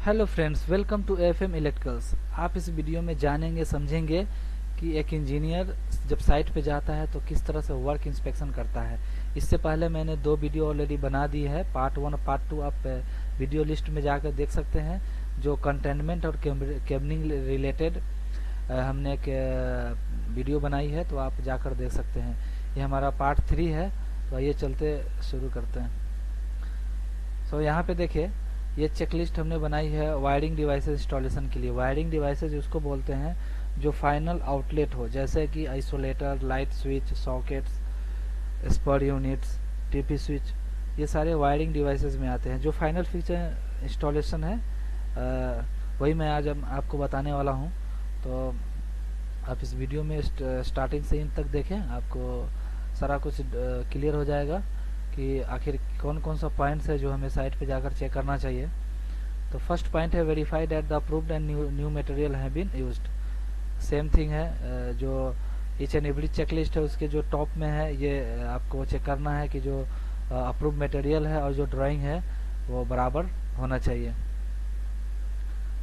Hello friends, welcome to FM electricals. आप इस video में जानेंगे समझेंगे कि एक इंजीनियर जब साइट पे जाता है तो किस तरह से वर्क इंस्पेक्शन करता है। इससे पहले मैंने 2 वीडियो ऑलरेडी बना दी है, पार्ट 1 और पार्ट 2 आप वीडियो लिस्ट में जाकर देख सकते हैं। जो कंटेनमेंट और केबलिंग रिलेटेड हमने एक वीडियो बनाई है, तो आप जाकर देख सकते हैं। ये हमारा पार्ट 3 है, तो आइए चलते शुरू करते हैं। यहाँ पे देखिए, ये चेकलिस्ट हमने बनाई है वायरिंग डिवाइसेस इंस्टॉलेशन के लिए। वायरिंग डिवाइसेस उसको बोलते हैं जो फाइनल आउटलेट हो, जैसे कि isolator, light switch, sockets, spur units, TP switch, ये सारे वायरिंग डिवाइसेस में आते हैं। जो फाइनल फीचर इंस्टॉलेशन है वही मैं आज आपको बताने वाला हूँ। तो आप इस वीडियो में स्टार्टिंग से इन तक देखें, आपको सारा कुछ क्लियर हो जाएगा कि आखिर कौन कौन सा पॉइंट्स है जो हमें साइट पे जाकर चेक करना चाहिए। तो फर्स्ट पॉइंट है verify that the approved and new material have been used. Same thing है, जो ईच एंड एवरी चेकलिस्ट है उसके जो टॉप में है, ये आपको चेक करना है कि जो अप्रूव्ड मटेरियल है और जो ड्राइंग है वो बराबर होना चाहिए।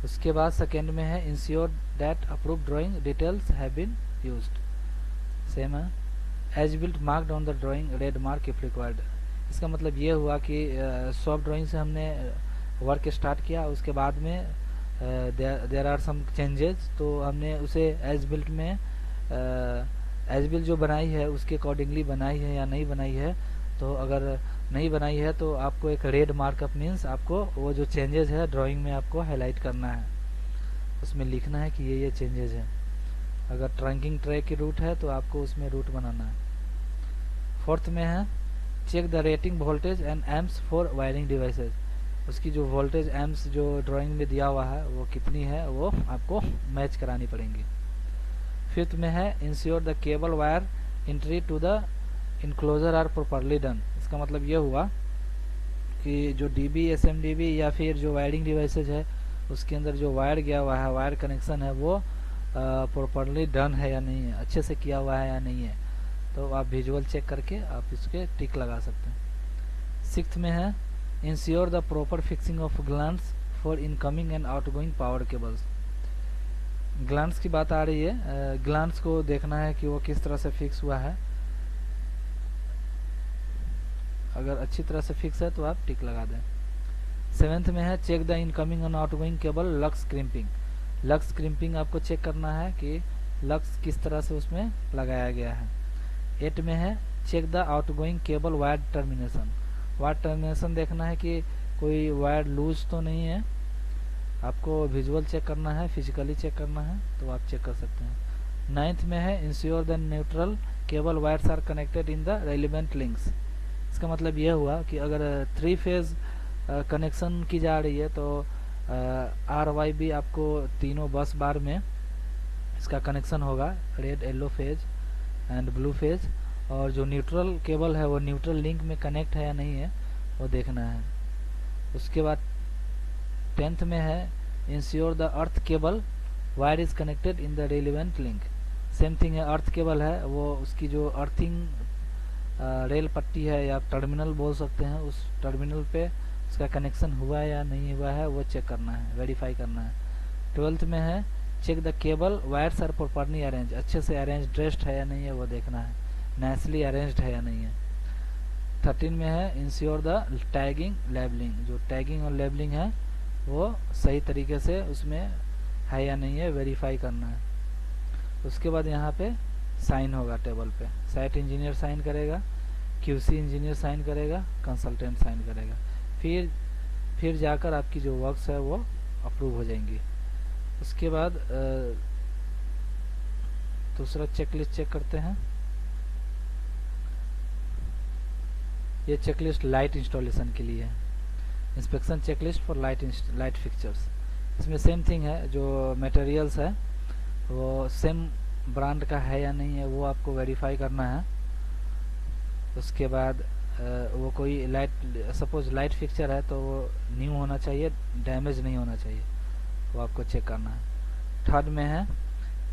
उसके बाद सेकेंड में है ensure that approved drawing details have been used. Same है, as built marked on the drawing, red mark if required. इसका मतलब ये हुआ कि सॉफ्ट ड्राइंग से हमने वर्क स्टार्ट किया, उसके बाद में देयर आर सम चेंजेस, तो हमने उसे एज बिल्ट में एज बिल्ट जो बनाई है उसके अकॉर्डिंगली बनाई है या नहीं बनाई है। तो अगर नहीं बनाई है तो आपको एक रेड मार्कअप मीन्स आपको वो जो चेंजेस है ड्राइंग में आपको हाईलाइट करना है, उसमें लिखना है कि ये चेंजेस है। अगर ट्रंकिंग ट्रे की रूट है तो आपको उसमें रूट बनाना है। फोर्थ में है check the rating voltage and amps for wiring devices. उसकी जो वोल्टेज एम्प्स जो ड्राइंग में दिया हुआ है वो कितनी है वो आपको मैच करानी पड़ेंगी। फिफ्थ में है ensure the cable wire entry to the enclosure are properly done. इसका मतलब ये हुआ कि जो डीबी, एसएमडीबी या फिर जो वायरिंग डिवाइसेज है उसके अंदर जो वायर गया हुआ है, वायर कनेक्शन है, वो प्रॉपर्ली डन है या नहीं है, अच्छे से किया हुआ है या नहीं है। तो आप विजुअल चेक करके आप इसके टिक लगा सकते हैं। सिक्स्थ में है ensure the proper fixing of glands for incoming and outgoing power cables. Glands की बात आ रही है, ग्लांस को देखना है कि वो किस तरह से फिक्स हुआ है। अगर अच्छी तरह से फिक्स है तो आप टिक लगा दें। सेवेंथ में है check the incoming and outgoing cable lugs crimping. Lugs crimping आपको चेक करना है कि लक्स किस तरह से उसमें लगाया गया है। 8 में है check the outgoing cable wire termination. Wire termination देखना है कि कोई वायर लूज तो नहीं है, आपको विजुअल चेक करना है, फिजिकली चेक करना है, तो आप चेक कर सकते हैं। 9th में है ensure the neutral cable wires are connected in the relevant links. इसका मतलब यह हुआ कि अगर 3 फेज कनेक्शन की जा रही है तो RYB आपको तीनों बस बार में इसका कनेक्शन होगा, red, yellow phase and blue phase. और जो न्यूट्रल केबल है वो न्यूट्रल लिंक में कनेक्ट है या नहीं है वो देखना है। उसके बाद 10th में है ensure the earth cable wire is connected in the relevant link. Same thing है, अर्थ केबल है वो उसकी जो अर्थिंग रेल पट्टी है या टर्मिनल बोल सकते हैं, उस टर्मिनल पे उसका कनेक्शन हुआ है या नहीं हुआ है वो चेक करना है, वेरीफाई करना है। 12th में है check the cable wires are properly arrange. अच्छे से अरेंज ड्रेस्ड है या नहीं है वो देखना है, नाइसली अरेंज्ड है या नहीं है। 13 में है इंश्योर द टैगिंग लेबलिंग। जो टैगिंग और लेबलिंग है वो सही तरीके से उसमें है या नहीं है वेरीफाई करना है। उसके बाद यहाँ पे साइन होगा टेबल पे, साइट इंजीनियर साइन करेगा, QC इंजीनियर साइन करेगा, कंसल्टेंट साइन करेगा, फिर जाकर आपकी जो वर्क्स है वो अप्रूव हो जाएंगी। उसके बाद दूसरा चेकलिस्ट चेक करते हैं। ये चेकलिस्ट लाइट इंस्टॉलेशन के लिए है, inspection checklist for light fixtures. इसमें सेम थिंग है, जो मटेरियल्स है वो सेम ब्रांड का है या नहीं है वो आपको वेरीफाई करना है। उसके बाद वो कोई लाइट, सपोज लाइट फिक्चर है तो वो न्यू होना चाहिए, डैमेज नहीं होना चाहिए, वो आपको चेक करना है। थर्ड में है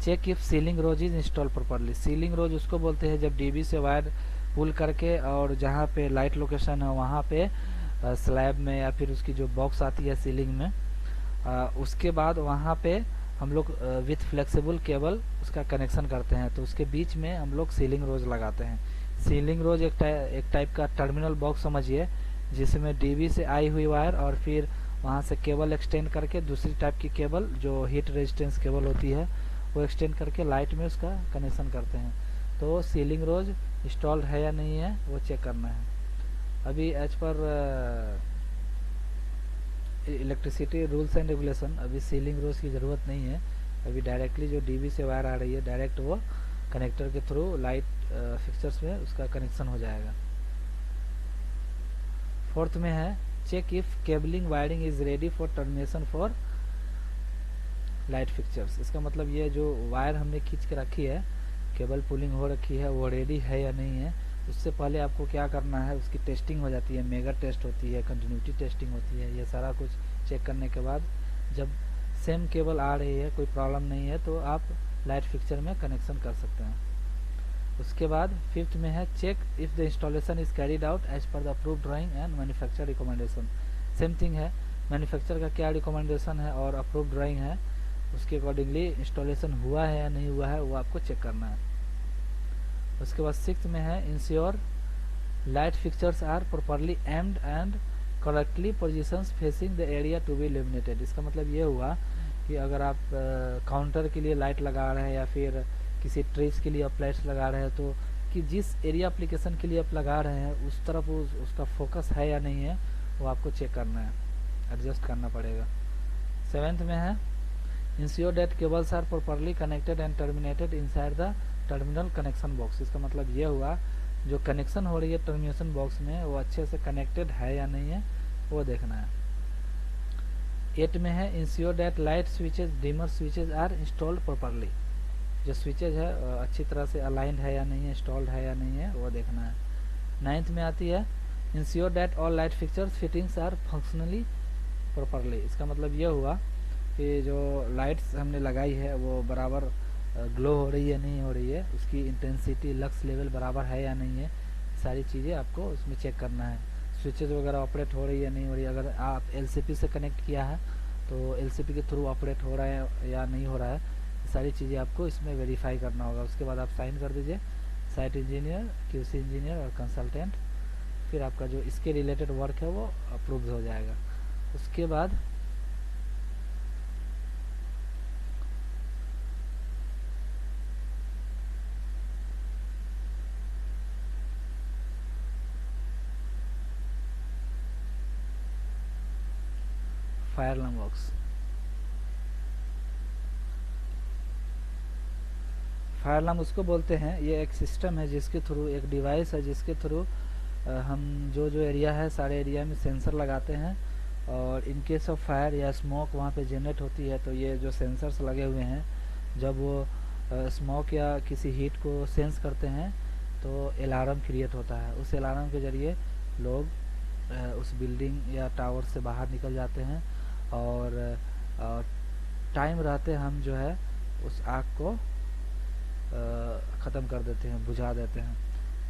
check if ceiling rose is install properly. Ceiling rose उसको बोलते हैं जब डीबी से वायर पुल करके और जहाँ पे लाइट लोकेशन है वहाँ पे स्लैब में या फिर उसकी जो बॉक्स आती है सीलिंग में उसके बाद वहाँ पे हम लोग विथ फ्लेक्सिबल केबल उसका कनेक्शन करते हैं। तो उसके बीच में हम लोग सीलिंग रोज लगाते हैं। सीलिंग रोज एक टाइप का टर्मिनल बॉक्स समझिए, जिसमें डीबी से आई हुई वायर और फिर वहाँ से केबल एक्सटेंड करके दूसरी टाइप की केबल जो हीट रेजिस्टेंस केबल होती है वो एक्सटेंड करके लाइट में उसका कनेक्शन करते हैं। तो सीलिंग रोज इंस्टॉल्ड है या नहीं है वो चेक करना है। अभी as per electricity rules and regulation अभी सीलिंग रोज की ज़रूरत नहीं है। अभी डायरेक्टली जो डीबी से वायर आ रही है डायरेक्ट वो कनेक्टर के थ्रू लाइट फिक्सर्स में उसका कनेक्शन हो जाएगा। फोर्थ में है check if cabling wiring is ready for termination for light fixtures. इसका मतलब ये जो वायर हमने खींच के रखी है, केबल पुलिंग हो रखी है, वो रेडी है या नहीं है। उससे पहले आपको क्या करना है, उसकी टेस्टिंग हो जाती है, मेगा टेस्ट होती है, कंटिन्यूटी टेस्टिंग होती है। ये सारा कुछ चेक करने के बाद जब सेम केबल आ रही है, कोई प्रॉब्लम नहीं है, तो आप लाइट फिक्सर में कनेक्शन कर सकते हैं। उसके बाद फिफ्थ में है check if the installation is carried out as per the approve drawing and manufacture recommendation. Same thing है, मैन्युफैक्चर का क्या रिकमेंडेशन है और अप्रूव ड्राइंग है, उसके अकॉर्डिंगली इंस्टॉलेशन हुआ है या नहीं हुआ है वो आपको चेक करना है। उसके बाद सिक्स्थ में है ensure light fixtures are properly aimed and correctly positions facing the area to be illuminated. इसका मतलब ये हुआ कि अगर आप काउंटर के लिए लाइट लगा रहे हैं या फिर किसी ट्रेस के लिए आप लाइट्स लगा रहे हैं, तो कि जिस एरिया एप्लीकेशन के लिए आप लगा रहे हैं उस तरफ उसका फोकस है या नहीं है वो आपको चेक करना है, एडजस्ट करना पड़ेगा। सेवेंथ में है ensure that cables are properly connected and terminated inside the terminal connection box. इसका मतलब ये हुआ जो कनेक्शन हो रही है टर्मिनेशन बॉक्स में वो अच्छे से कनेक्टेड है या नहीं है वो देखना है। 8 में है ensure that light switches dimmer switches are installed properly. जो स्विचेज है अच्छी तरह से अलाइंड है या नहीं है, इंस्टॉल्ड है या नहीं है वो देखना है। 9th में आती है ensure that all light fixtures fittings are functionally properly. इसका मतलब ये हुआ कि जो लाइट्स हमने लगाई है वो बराबर ग्लो हो रही है नहीं हो रही है, उसकी इंटेंसिटी लक्स लेवल बराबर है या नहीं है, सारी चीज़ें आपको उसमें चेक करना है। स्विचेज वगैरह ऑपरेट हो रही है या नहीं हो रही है, अगर आप एलसीपी से कनेक्ट किया है तो एलसीपी के थ्रू ऑपरेट हो रहा है या नहीं हो रहा है, सारी चीज़ें आपको इसमें वेरीफाई करना होगा। उसके बाद आप साइन कर दीजिए, साइट इंजीनियर, क्यूसी इंजीनियर और कंसल्टेंट, फिर आपका जो इसके रिलेटेड वर्क है वो अप्रूव हो जाएगा। उसके बाद fire alarm box. Fire alarm उसको बोलते हैं, ये एक सिस्टम है जिसके थ्रू, एक डिवाइस है जिसके थ्रू हम जो एरिया है सारे एरिया में सेंसर लगाते हैं और इन केस ऑफ फायर या स्मोक वहाँ पे जनरेट होती है तो ये जो सेंसर्स लगे हुए हैं जब वो स्मोक या किसी हीट को सेंस करते हैं तो अलार्म क्रिएट होता है। उस अलार्म के ज़रिए लोग उस बिल्डिंग या टावर से बाहर निकल जाते हैं और टाइम रहते हम जो है उस आग को ख़त्म कर देते हैं, बुझा देते हैं।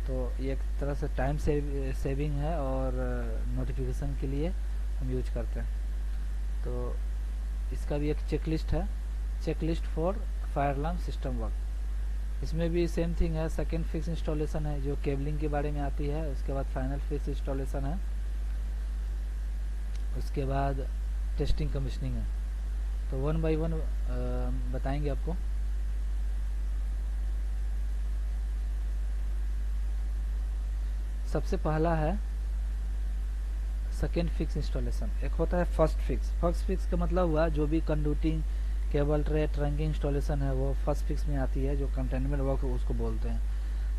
तो ये एक तरह से टाइम सेविंग है और नोटिफिकेशन के लिए हम यूज करते हैं। तो इसका भी एक चेकलिस्ट है, checklist for fire alarm system work. इसमें भी सेम थिंग है, सेकेंड फिक्स इंस्टॉलेशन है जो केबलिंग के बारे में आती है, उसके बाद फाइनल फिक्स इंस्टॉलेशन है, उसके बाद टेस्टिंग कमीशनिंग है। तो 1 बाय 1 बताएंगे आपको। सबसे पहला है सेकेंड फिक्स इंस्टॉलेशन, एक होता है फर्स्ट फिक्स। फर्स्ट फिक्स का मतलब हुआ जो भी conducting cable tray trunking installation है वो फर्स्ट फिक्स में आती है, जो कंटेनमेंट वर्क उसको बोलते हैं।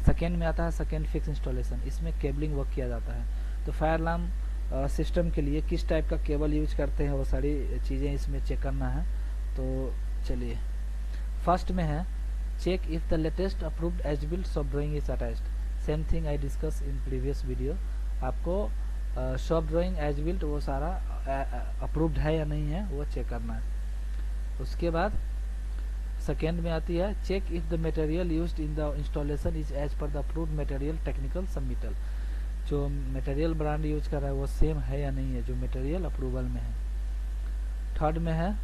सेकेंड में आता है सेकेंड फिक्स इंस्टॉलेशन, इसमें केबलिंग वर्क किया जाता है। तो फायर अलार्म सिस्टम के लिए किस टाइप का केबल यूज करते हैं वो सारी चीज़ें इसमें चेक करना है। तो चलिए, फर्स्ट में है check if the latest approved as built shop drawing is attached. Same thing I discuss in previous video. आपको शॉप ड्राइंग एज बिल्ट वो सारा अप्रूव्ड है या नहीं है वो चेक करना है। उसके बाद सेकेंड में आती है check if the material used in the installation is as per the approved material technical submittal. जो मटेरियल ब्रांड यूज कर रहा है वो सेम है या नहीं है जो मटेरियल अप्रूवल में है। थर्ड में है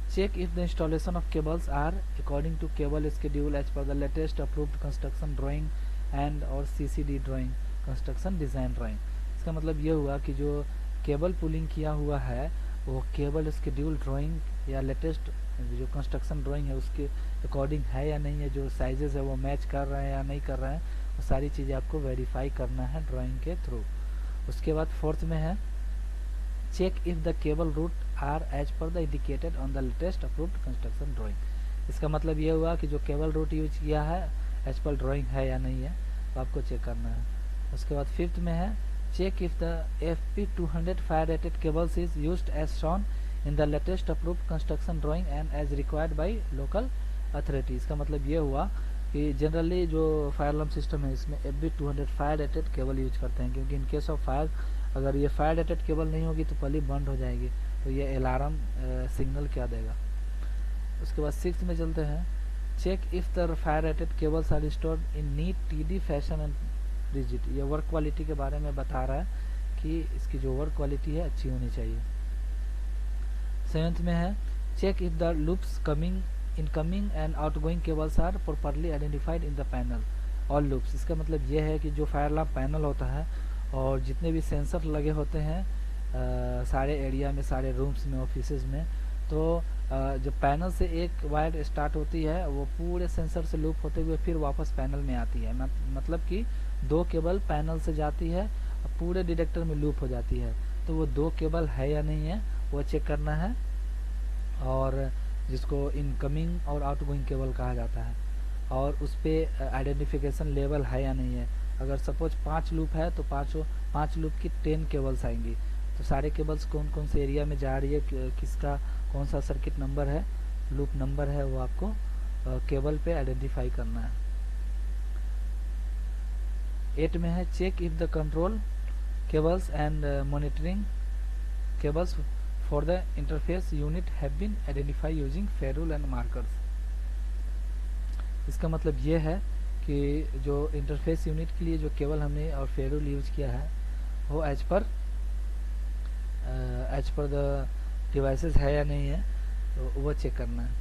check if the installation of cables are according to cable schedule as per the latest approved construction drawing and और CCD drawing construction design drawing. इसका मतलब ये हुआ कि जो केबल पुलिंग किया हुआ है वो केबल स्केड्यूल ड्राइंग या लेटेस्ट जो कंस्ट्रक्शन ड्राइंग है उसके अकॉर्डिंग है या नहीं है, जो साइजेस है वो मैच कर रहे हैं या नहीं कर रहे हैं, वो सारी चीज़ें आपको वेरीफाई करना है ड्राइंग के थ्रू। उसके बाद फोर्थ में है check if the cable route are as per the indicated on the latest approved construction drawing. इसका मतलब ये हुआ कि जो केबल रूट यूज किया है एज पर ड्राइंग है या नहीं है, तो आपको चेक करना है। उसके बाद फिफ्थ में है check if the FP200 fire rated cables is used as shown in the latest approved construction drawing and as required by local authority. इसका मतलब ये हुआ कि जनरली जो फायर अलार्म सिस्टम है इसमें FP200 fire rated cable use करते हैं, क्योंकि इन केस ऑफ फायर अगर ये फायर रेटेड केबल नहीं होगी तो पहले बंद हो जाएगी, तो ये अलार्म सिग्नल क्या देगा। उसके बाद सिक्स्थ में चलते हैं check if the fire rated cables are installed in neat TD fashion and rigid. ये वर्क क्वालिटी के बारे में बता रहा है कि इसकी जो वर्क क्वालिटी है अच्छी होनी चाहिए। सेवेंथ में है check if the loops coming incoming and outgoing cables are properly identified in the panel और लूप्स। इसका मतलब ये है कि जो फायर अलार्म पैनल होता है और जितने भी सेंसर लगे होते हैं सारे एरिया में, सारे रूम्स में, ऑफिसेज में, तो जब पैनल से एक वायर स्टार्ट होती है वो पूरे सेंसर से लूप होते हुए फिर वापस पैनल में आती है। मतलब कि दो केबल पैनल से जाती है और पूरे डिटेक्टर में लूप हो जाती है, तो वो दो केबल है या नहीं है वो चेक करना है, और जिसको इनकमिंग और आउटगोइंग केबल कहा जाता है, और उस पर आइडेंटिफिकेशन लेवल है या नहीं है। अगर सपोज 5 लूप है तो 5 लूप की 10 केबल्स आएंगी, तो सारे केबल्स कौन कौन से एरिया में जा रही है, किसका कौन सा सर्किट नंबर है, लूप नंबर है, वो आपको केबल पे आइडेंटिफाई करना है। 8 में है check if the control cables and monitoring cables for the interface unit have been identify using ferrule and markers. इसका मतलब ये है कि जो इंटरफेस यूनिट के लिए जो केबल हमने और फेरूल यूज किया है वो एज पर द डिवाइसेस है या नहीं है, तो वो चेक करना है,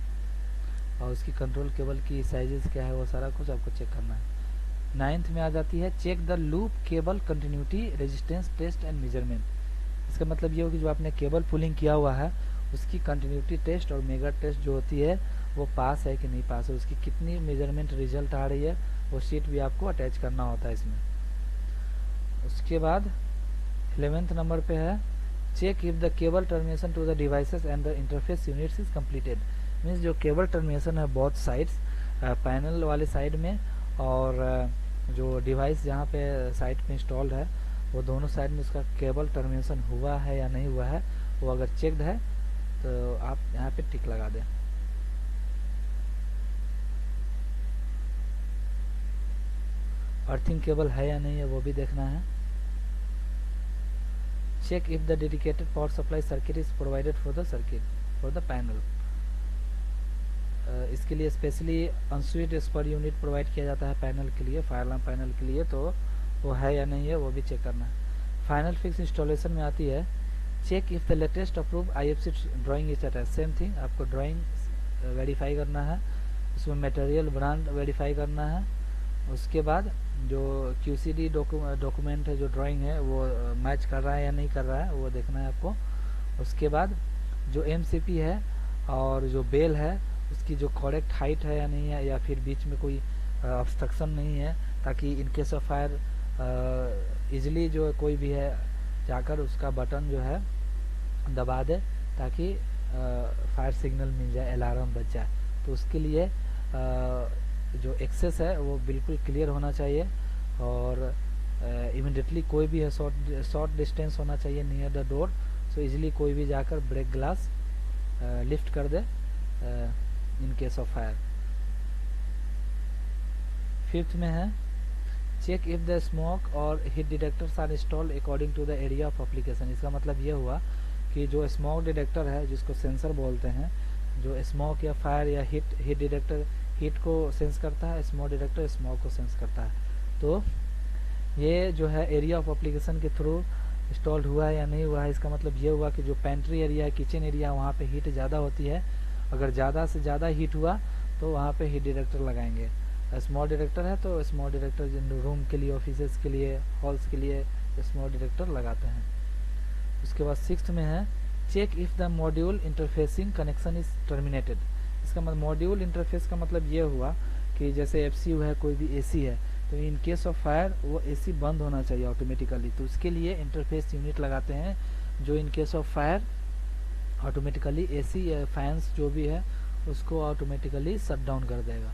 और उसकी कंट्रोल केबल की साइजेस क्या है वो सारा कुछ आपको चेक करना है। 9th में आ जाती है check the loop cable continuity resistance test and measurement. इसका मतलब ये हो कि जो आपने केबल पुलिंग किया हुआ है उसकी कंटिन्यूटी टेस्ट और मेगा टेस्ट जो होती है वो पास है कि नहीं पास है, उसकी कितनी मेजरमेंट रिजल्ट आ रही है, वो शीट भी आपको अटैच करना होता है इसमें। उसके बाद 11th नंबर पे है check if the cable termination to the devices and the interface units is completed. Means जो केबल टर्मिनेशन है बोथ साइड्स, पैनल वाले साइड में और जो डिवाइस जहाँ पे साइड पे इंस्टॉल्ड है वो दोनों साइड में उसका केबल टर्मिनेशन हुआ है या नहीं हुआ है, वो अगर चेक्ड है तो आप यहाँ पे टिक लगा दें। अर्थिंग केबल है या नहीं है वो भी देखना है। Check if the dedicated power supply circuit is provided for the panel. इसके लिए specially unswitch spur unit provide किया जाता है पैनल के लिए, फायर अलार्म पैनल के लिए, तो वो है या नहीं है वो भी चेक करना है। फाइनल फिक्स इंस्टॉलेशन में आती है check if the latest approve IFC drawing is attach. Same thing, आपको ड्राइंग वेरीफाई करना है, उसमें मटेरियल ब्रांड वेरीफाई करना है। उसके बाद जो QCD डॉक्यूमेंट है, जो ड्राइंग है वो मैच कर रहा है या नहीं कर रहा है वो देखना है आपको। उसके बाद जो MCP है और जो बेल है उसकी जो करेक्ट हाइट है या नहीं है, या फिर बीच में कोई ऑब्स्ट्रक्शन नहीं है, ताकि इन केस ऑफ फायर इजिली जो कोई भी है जाकर उसका बटन जो है दबा दे ताकि फायर सिग्नल मिल जाए, अलार्म बज जाए। तो उसके लिए जो एक्सेस है वो बिल्कुल क्लियर होना चाहिए, और इमिडिएटली कोई भी है शॉर्ट डिस्टेंस होना चाहिए near the door, so easily कोई भी जाकर ब्रेक ग्लास लिफ्ट कर दे in case of fire. 5th में है चेक इफ द स्मोक और heat detectors are installed according to the area of application. इसका मतलब ये हुआ कि जो स्मोक डिटेक्टर है, जिसको सेंसर बोलते हैं, जो स्मोक या फायर या हीट डिटेक्टर हीट को सेंस करता है, स्मोक डिटेक्टर स्मोक को सेंस करता है, तो ये जो है एरिया ऑफ एप्लीकेशन के थ्रू इंस्टॉल्ड हुआ है या नहीं हुआ है, इसका मतलब ये हुआ कि जो पेंट्री एरिया, किचन एरिया, वहाँ पे हीट ज़्यादा होती है। अगर ज़्यादा से ज़्यादा हीट हुआ तो वहाँ पे हीट डिटेक्टर लगाएंगे। स्मॉल डिटेक्टर है तो स्मॉल डिटेक्टर रूम के लिए, ऑफिसेस के लिए, हॉल्स के लिए स्मॉल डिटेक्टर लगाते हैं। उसके बाद 6th में है check if the module interfacing connection is terminated. इसका मतलब मॉड्यूल इंटरफेस का मतलब ये हुआ कि जैसे FCU है, कोई भी AC है, तो इन केस ऑफ फायर वो AC बंद होना चाहिए ऑटोमेटिकली। तो उसके लिए इंटरफेस यूनिट लगाते हैं जो इन case of fire automatically AC या फैंस जो भी है उसको ऑटोमेटिकली शट डाउन कर देगा।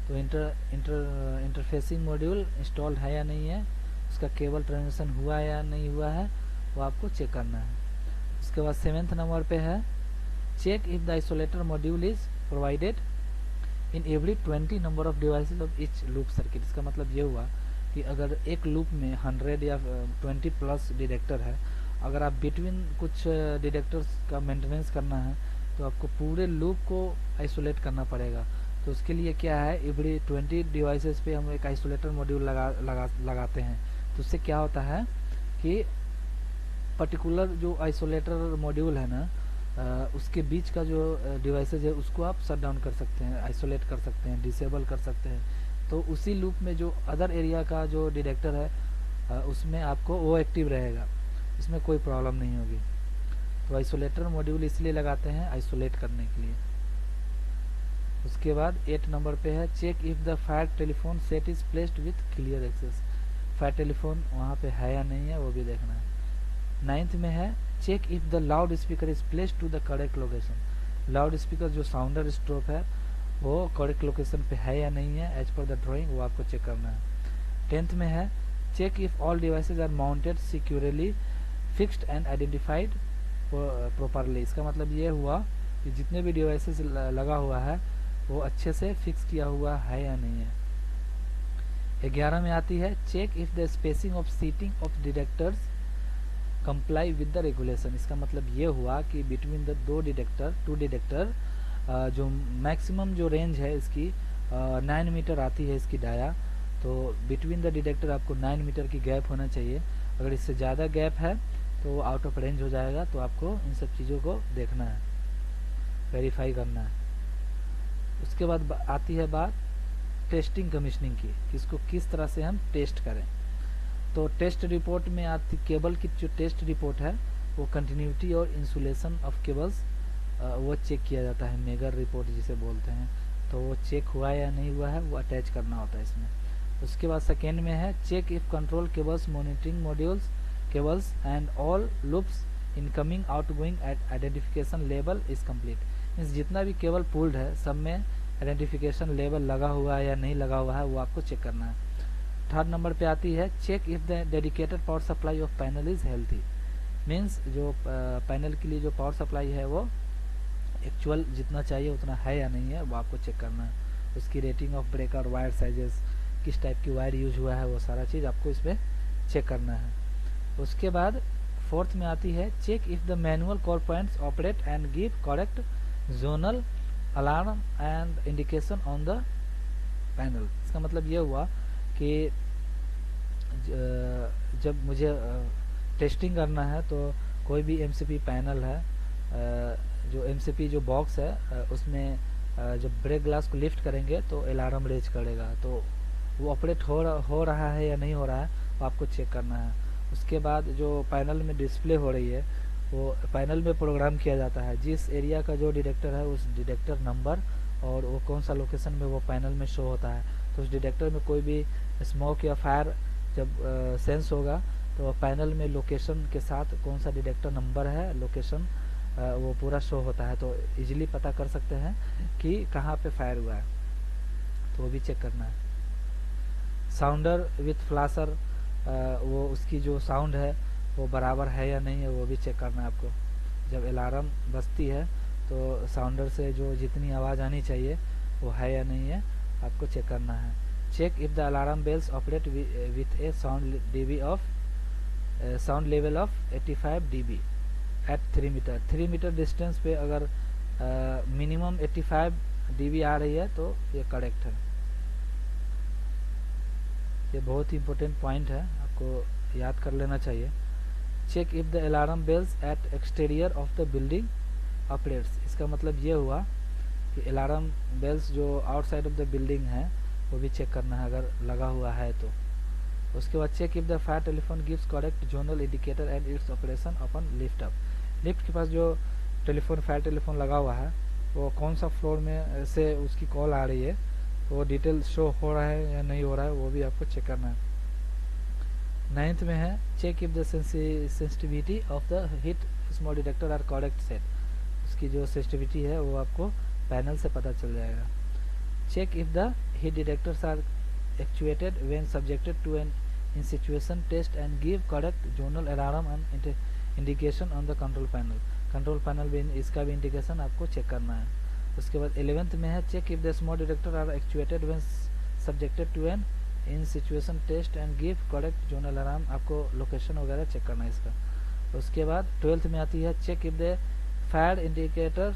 तो इंटरफेसिंग मॉड्यूल इंस्टॉल्ड है या नहीं है, उसका केबल ट्रांजिशन हुआ है या नहीं हुआ है, वो आपको चेक करना है। उसके बाद 7th नंबर पे है check if the isolator module is provided in every 20 number of devices of each loop circuit. इसका मतलब ये हुआ कि अगर एक लूप में 100 या 20 प्लस डिटेक्टर है, अगर आप बिटवीन कुछ डिटेक्टर्स का मेंटेनेंस करना है तो आपको पूरे लूप को आइसोलेट करना पड़ेगा। तो उसके लिए क्या है, एवरी 20 डिवाइसेस पे हम एक आइसोलेटर मॉड्यूल लगाते हैं। तो उससे क्या होता है कि पर्टिकुलर जो आइसोलेटर मॉड्यूल है ना, उसके बीच का जो डिवाइसेज है उसको आप शट डाउन कर सकते हैं, आइसोलेट कर सकते हैं, डिसेबल कर सकते हैं। तो उसी लूप में जो अदर एरिया का जो डिटेक्टर है उसमें आपको वो एक्टिव रहेगा, इसमें कोई प्रॉब्लम नहीं होगी। तो आइसोलेटर मॉड्यूल इसलिए लगाते हैं आइसोलेट करने के लिए। उसके बाद 8 नंबर पे है check if the fire telephone set is placed with clear access. Fire telephone वहाँ पे है या नहीं है वो भी देखना है। 9th में है check if the loud speaker is placed to the correct location. Loud speaker जो साउंडर स्ट्रोब है वो करेक्ट लोकेशन पे है या नहीं है एज पर द ड्राइंग, वो आपको चेक करना है। 10th में है check if all devices are mounted securely fixed and identified properly. इसका मतलब ये हुआ कि जितने भी डिवाइसेज लगा हुआ है वो अच्छे से फिक्स किया हुआ है या नहीं है। 11 में आती है check if the spacing of seating of detectors comply with the regulation. इसका मतलब ये हुआ कि बिटवीन द टू डिटेक्टर जो मैक्सिमम जो रेंज है इसकी 9 मीटर आती है इसकी डाया। तो बिटवीन द डिटेक्टर आपको 9 मीटर की गैप होना चाहिए। अगर इससे ज़्यादा गैप है तो वो आउट ऑफ रेंज हो जाएगा। तो आपको इन सब चीज़ों को देखना है, वेरीफाई करना है। उसके बाद आती है बात टेस्टिंग कमीशनिंग की, इसको किस तरह से हम टेस्ट करें। तो टेस्ट रिपोर्ट में आती केबल की जो टेस्ट रिपोर्ट है वो कंटिन्यूटी और इंसुलेशन ऑफ केबल्स वो चेक किया जाता है, मेगर रिपोर्ट जिसे बोलते हैं। तो वो चेक हुआ या नहीं हुआ है वो अटैच करना होता है इसमें। उसके बाद सेकेंड में है check if control cables monitoring modules cables and all loops incoming outgoing at identification level is complete. Means जितना भी केबल पुल्ड है सब में आइडेंटिफिकेशन लेवल लगा हुआ है या नहीं लगा हुआ है वो आपको चेक करना है। 3rd नंबर पे आती है check if the dedicated power supply of panel is healthy. Means जो पैनल के लिए जो पावर सप्लाई है वो एक्चुअल जितना चाहिए उतना है या नहीं है वो आपको चेक करना है। उसकी rating of breaker, wire sizes, किस टाइप की वायर यूज हुआ है, वो सारा चीज़ आपको इसमें चेक करना है। उसके बाद 4th में आती है check if the manual call points operate and give correct zonal alarm and indication on the panel. इसका मतलब ये हुआ कि जब मुझे टेस्टिंग करना है तो कोई भी MCP पैनल है, जो MCP जो बॉक्स है उसमें जब ब्रेक ग्लास को लिफ्ट करेंगे तो अलार्म रेज करेगा। तो वो ऑपरेट हो रहा है या नहीं हो रहा है वो आपको चेक करना है। उसके बाद जो पैनल में डिस्प्ले हो रही है वो पैनल में प्रोग्राम किया जाता है, जिस एरिया का जो डिटेक्टर है उस डिटेक्टर नंबर और वो कौन सा लोकेशन में वो पैनल में शो होता है। तो उस डिटेक्टर में कोई भी स्मोक या फायर जब सेंस होगा तो पैनल में लोकेशन के साथ कौन सा डिटेक्टर नंबर है, लोकेशन वो पूरा शो होता है। तो इजीली पता कर सकते हैं कि कहाँ पे फायर हुआ है, तो वो भी चेक करना है। साउंडर विथ फ्लाशर, वो उसकी जो साउंड है वो बराबर है या नहीं है वो भी चेक करना है आपको। जब अलार्म बजती है तो साउंडर से जो जितनी आवाज़ आनी चाहिए वो है या नहीं है आपको चेक करना है। Check if the alarm bells operate with a sound level of 85 dB at 3 metre. 3 metre distance पे अगर मिनिमम 85 dB आ रही है तो ये करेक्ट है। ये बहुत ही इम्पोर्टेंट पॉइंट है, आपको याद कर लेना चाहिए। Check if the alarm bells at exterior of the building operates. इसका मतलब ये हुआ कि अलार्म बेल्स जो आउटसाइड ऑफ द बिल्डिंग है वो भी चेक करना है अगर लगा हुआ है तो। उसके बाद check if the fire telephone gives correct zonal indicator and its operation upon lift up. Lift के पास जो टेलीफोन फायर टेलीफोन लगा हुआ है वो कौन सा फ्लोर में से उसकी कॉल आ रही है, वो डिटेल शो हो रहा है या नहीं हो रहा है, वो भी आपको चेक करना है। 9th में है check if the sensitivity of the heat small detector are correct set. उसकी जो सेंसिटिविटी है वो आपको पैनल से पता चल जाएगा। Check if the heat detectors are actuated when subjected to an in situation test and give correct zonal alarm and indication on the control panel. Control panel भी इसका भी इंडिकेशन आपको चेक करना है। उसके बाद 11th में है check if the small detector are actuated when subjected to an in situation test and give correct zonal alarm. आपको लोकेशन वगैरह चेक करना है इसका। उसके बाद 12th में आती है check if the fire indicator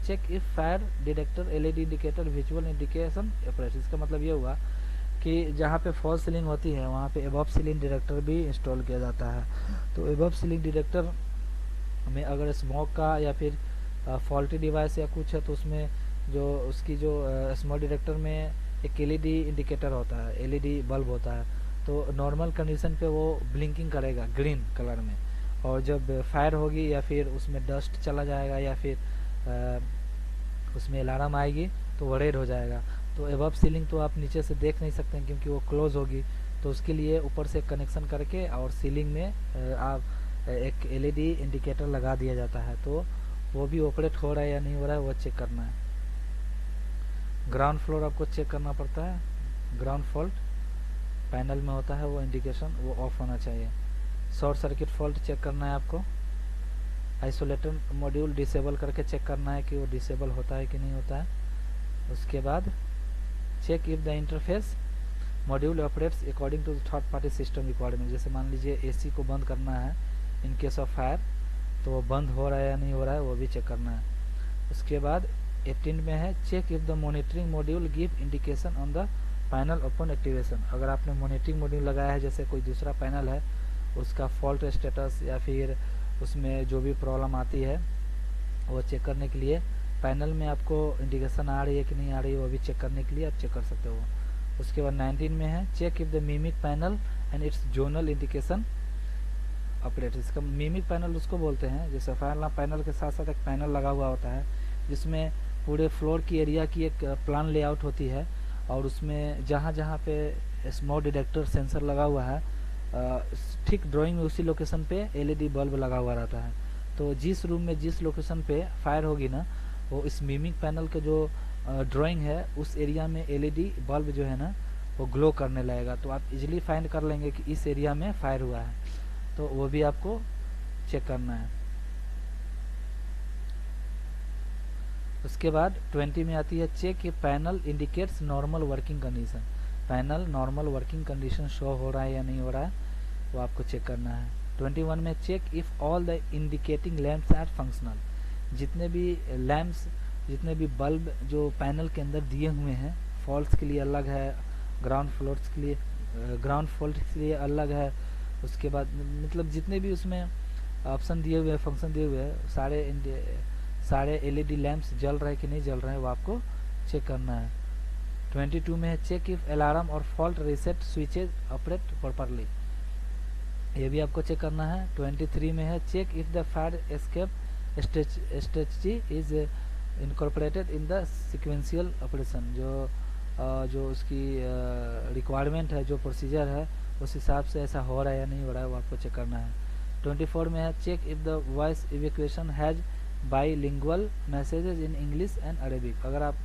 check if fire detector LED indicator visual indication operate. इसका मतलब ये हुआ कि जहाँ पे फॉल सीलिंग होती है वहाँ पे एबव सीलिंग डिटेक्टर भी इंस्टॉल किया जाता है। तो एबव सीलिंग डिटेक्टर में अगर स्मोक का या फिर फॉल्टी डिवाइस या कुछ है तो उसमें जो उसकी जो स्मॉल डिटेक्टर में एक एलईडी इंडिकेटर होता है, एलईडी बल्ब होता है, तो नॉर्मल कंडीशन पे वो ब्लिंकिंग करेगा ग्रीन कलर में, और जब फायर होगी या फिर उसमें डस्ट चला जाएगा या फिर उसमें अलार्म आएगी तो वो रेड हो जाएगा। तो एबव सीलिंग तो आप नीचे से देख नहीं सकते हैं क्योंकि वो क्लोज होगी, तो उसके लिए ऊपर से कनेक्शन करके और सीलिंग में आप एक एलईडी इंडिकेटर लगा दिया जाता है, तो वो भी ऑपरेट हो रहा है या नहीं हो रहा है वो चेक करना है। ग्राउंड फ्लोर आपको चेक करना पड़ता है, ग्राउंड फॉल्ट पैनल में होता है वो इंडिकेशन वो ऑफ होना चाहिए। शॉर्ट सर्किट फॉल्ट चेक करना है आपको। आइसोलेटर मॉड्यूल डिसेबल करके चेक करना है कि वो डिसेबल होता है कि नहीं होता है। उसके बाद check if the interface module operates according to third party system requirement. जैसे मान लीजिए एसी को बंद करना है इन केस ऑफ फायर, तो वो बंद हो रहा है या नहीं हो रहा है वो भी चेक करना है। उसके बाद 18 में है check if the monitoring module give indication on the panel open activation. अगर आपने मॉनिटरिंग मॉड्यूल लगाया है जैसे कोई दूसरा पैनल है उसका फॉल्ट स्टेटस या फिर उसमें जो भी प्रॉब्लम आती है वो चेक करने के लिए पैनल में आपको इंडिकेशन आ रही है कि नहीं आ रही है वो भी चेक करने के लिए आप चेक कर सकते हो। उसके बाद 19 में है check if the mimic panel and its zonal indication operate. इसका मिमिक पैनल उसको बोलते हैं जैसे फायर पैनल के साथ साथ एक पैनल लगा हुआ होता है जिसमें पूरे फ्लोर की एरिया की एक प्लान लेआउट होती है, और उसमें जहाँ जहाँ पे स्मोक डिटेक्टर सेंसर लगा हुआ है ठीक ड्राइंग में उसी लोकेशन पे एलईडी बल्ब लगा हुआ रहता है। तो जिस रूम में जिस लोकेशन पे फायर होगी ना वो इस मिमिक पैनल के जो ड्राइंग है उस एरिया में एलईडी बल्ब जो है ना वो ग्लो करने लगेगा, तो आप इजीली फाइंड कर लेंगे कि इस एरिया में फायर हुआ है, तो वो भी आपको चेक करना है। उसके बाद 20 में आती है चेक कि panel indicates normal working condition. Panel normal working condition show हो रहा है या नहीं हो रहा है वो आपको चेक करना है। 21 में check if all the indicating lamps are functional. जितने भी लैंप्स जितने भी बल्ब जो पैनल के अंदर दिए हुए हैं फॉल्ट्स के लिए अलग है, ग्राउंड फ्लोर्स के लिए ग्राउंड फॉल्ट के लिए अलग है। उसके बाद मतलब जितने भी उसमें ऑप्शन दिए हुए हैं फंक्शन दिए हुए हैं सारे एलईडी लैंप्स जल रहे हैं कि नहीं जल रहे हैं वो आपको चेक करना है। 22 में है चेक इफ अलार्म और fault reset switches operate properly. ये भी आपको चेक करना है। 23 में है check if the fire escape strategy is incorporated in the sequential operation. जो उसकी रिक्वायरमेंट है जो प्रोसीजर है उस हिसाब से ऐसा हो रहा है या नहीं हो रहा है वो आपको चेक करना है। 24 में है check if the voice evacuation has bilingual messages in English and Arabic. अगर आप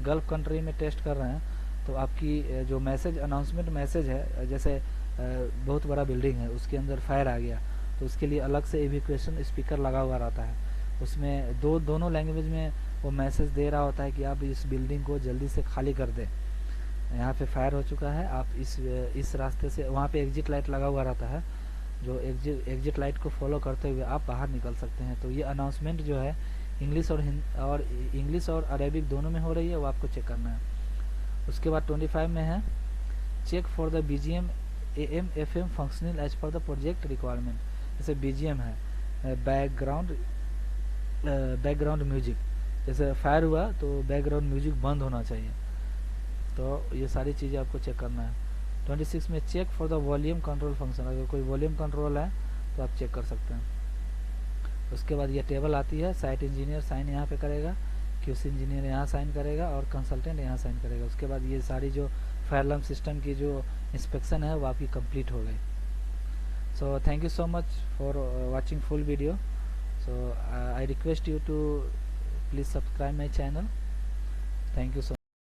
गल्फ कंट्री में टेस्ट कर रहे हैं तो आपकी जो मैसेज अनाउंसमेंट मैसेज है जैसे बहुत बड़ा बिल्डिंग है उसके अंदर फायर आ गया तो उसके लिए अलग से इवैक्यूएशन स्पीकर लगा हुआ रहता है, उसमें दोनों लैंग्वेज में वो मैसेज दे रहा होता है कि आप इस बिल्डिंग को जल्दी से खाली कर दें, यहाँ पे फायर हो चुका है, आप इस रास्ते से, वहाँ पे एग्जिट लाइट लगा हुआ रहता है, जो एग्जिट लाइट को फॉलो करते हुए आप बाहर निकल सकते हैं। तो ये अनाउंसमेंट जो है इंग्लिश और अरेबिक दोनों में हो रही है वो आपको चेक करना है। उसके बाद 25 में है check for the BGM AM FM functional as per the project requirement. जैसे BGM है, बैकग्राउंड म्यूजिक, जैसे फायर हुआ तो बैकग्राउंड म्यूजिक बंद होना चाहिए। तो ये सारी चीज़ें आपको चेक करना है। 26 में check for the volume control function, अगर कोई वॉल्यूम कंट्रोल है तो आप चेक कर सकते हैं। उसके बाद ये टेबल आती है, साइट इंजीनियर साइन यहाँ पे करेगा, QC इंजीनियर यहाँ साइन करेगा और कंसल्टेंट यहाँ साइन करेगा। उसके बाद ये सारी जो फायर अलार्म सिस्टम की जो इंस्पेक्शन है वो आपकी कंप्लीट हो गई। So thank you so much for watching full video. So I request you to please subscribe my channel. Thank you so much.